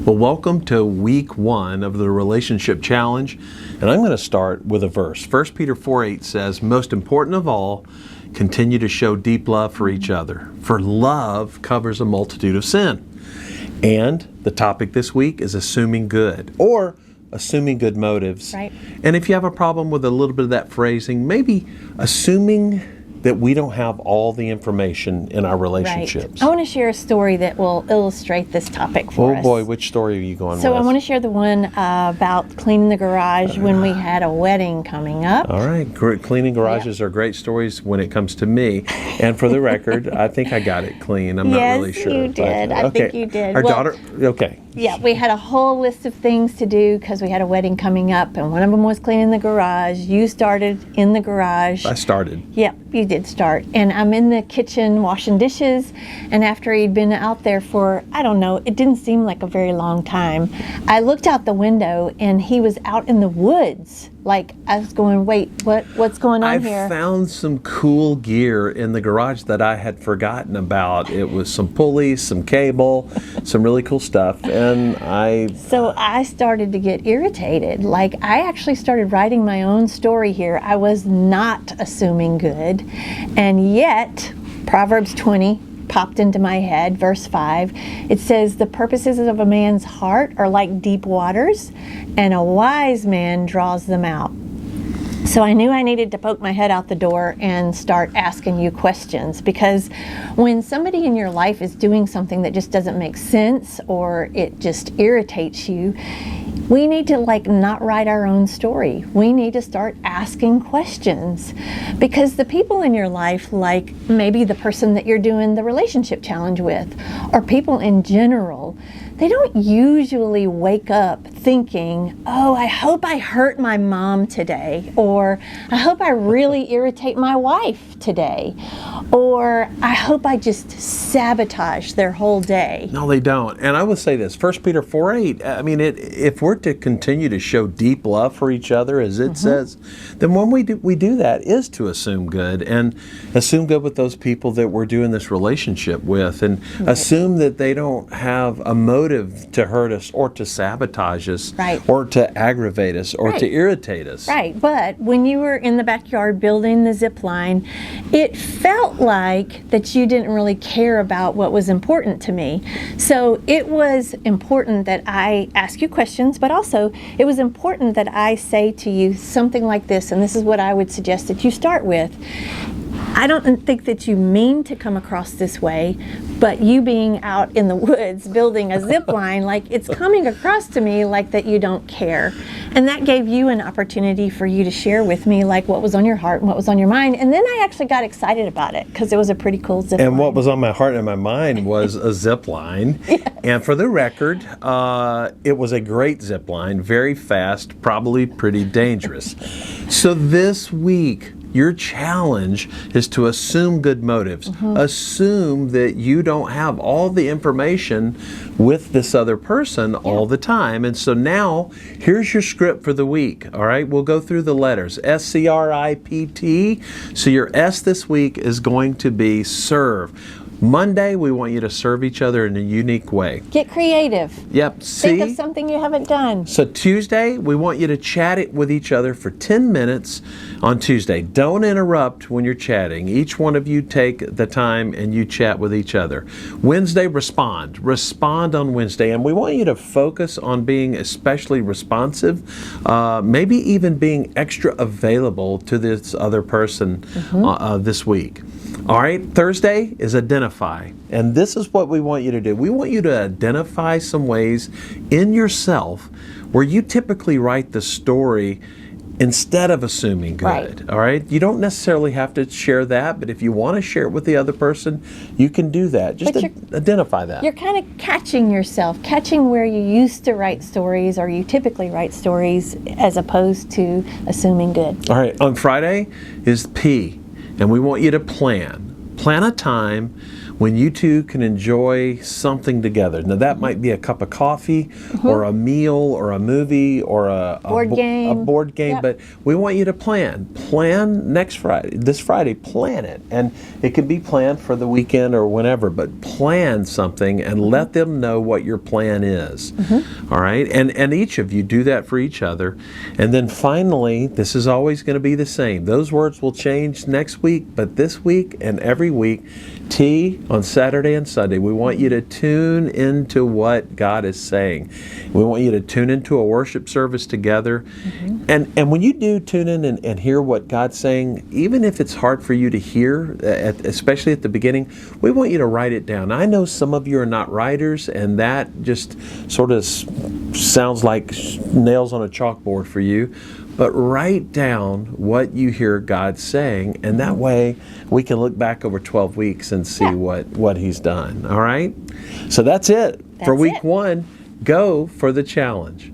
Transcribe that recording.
Well, welcome to week 1 of the Relationship Challenge, and I'm going to start with a verse. 1 Peter 4:8 says, "Most important of all, continue to show deep love for each other, for love covers a multitude of sin." And the topic this week is assuming good, or assuming good motives. Right. And if you have a problem with a little bit of that phrasing, maybe assuming that we don't have all the information in our relationships. Right. I want to share a story that will illustrate this topic for us. Oh boy, which story are you going with? So I want to share the one about cleaning the garage when we had a wedding coming up. All right, cleaning garages are great stories when it comes to me. And for the record, I think I got it clean. I'm not really sure. Yes, you did. I think you did. Our daughter, okay. Yeah, we had a whole list of things to do because we had a wedding coming up, and one of them was cleaning the garage. You started in the garage. I started. Yep, you did start. And I'm in the kitchen washing dishes, and after he'd been out there for, I don't know, it didn't seem like a very long time, I looked out the window and he was out in the woods. Like, I was going, wait, what's going on here? I found some cool gear in the garage that I had forgotten about. It was some pulleys, some cable, some really cool stuff, and So I started to get irritated. Like, I actually started writing my own story here. I was not assuming good, and yet, Proverbs 20 popped into my head, verse 5. It says, "The purposes of a man's heart are like deep waters, and a wise man draws them out." So I knew I needed to poke my head out the door and start asking you questions, because when somebody in your life is doing something that just doesn't make sense or it just irritates you, we need to not write our own story. We need to start asking questions, because the people in your life, like maybe the person that you're doing the relationship challenge with, or people in general, they don't usually wake up thinking, oh, I hope I hurt my mom today, or I hope I really irritate my wife today, or I hope I just sabotage their whole day. No, they don't. And I would say this, 1 Peter 4:8, I mean, if we're to continue to show deep love for each other, as it says, then when we do that is to assume good, and assume good with those people that we're doing this relationship with, and assume that they don't have a motive to hurt us or to sabotage us, or to aggravate us or to irritate us. Right, but when you were in the backyard building the zip line, it felt like that you didn't really care about what was important to me. So it was important that I ask you questions, but also it was important that I say to you something like this, and this is what I would suggest that you start with. I don't think that you mean to come across this way, but you being out in the woods building a zip line, it's coming across to me like that you don't care. And that gave you an opportunity for you to share with me what was on your heart and what was on your mind. And then I actually got excited about it because it was a pretty cool zip line. And what was on my heart and my mind was a zip line. Yes. And for the record, it was a great zip line, very fast, probably pretty dangerous. So this week, your challenge is to assume good motives. Assume that you don't have all the information with this other person all the time. And so now, here's your script for the week. All right, we'll go through the letters. SCRIPT. So your S this week is going to be serve. Monday, we want you to serve each other in a unique way. Get creative. Yep. Think of something you haven't done. So Tuesday, we want you to chat it with each other for 10 minutes on Tuesday. Don't interrupt when you're chatting. Each one of you take the time and you chat with each other. Wednesday, respond. Respond on Wednesday. And we want you to focus on being especially responsive, maybe even being extra available to this other person this week. All right, Thursday is identify. And this is what we want you to do. We want you to identify some ways in yourself where you typically write the story instead of assuming good. All right? You don't necessarily have to share that, but if you want to share it with the other person, you can do that. Just identify that. You're kind of catching yourself, catching where you used to write stories, or you typically write stories, as opposed to assuming good. All right, on Friday is P. And we want you to plan. Plan a time when you two can enjoy something together. Now that might be a cup of coffee or a meal or a movie or a board game, Yep. but we want you to plan this Friday, plan it. And it could be planned for the weekend or whenever, but plan something and let them know what your plan is. All right? And each of you do that for each other. And then finally, this is always going to be the same. Those words will change next week, but this week and every week, T on Saturday and Sunday, we want you to tune into what God is saying. We want you to tune into a worship service together. And when you do tune in and hear what God's saying, even if it's hard for you to hear, especially at the beginning, we want you to write it down. I know some of you are not writers, and that just sort of sounds like nails on a chalkboard for you. But write down what you hear God saying, and that way we can look back over 12 weeks and see what He's done. All right? So that's it for week 1. Go for the challenge.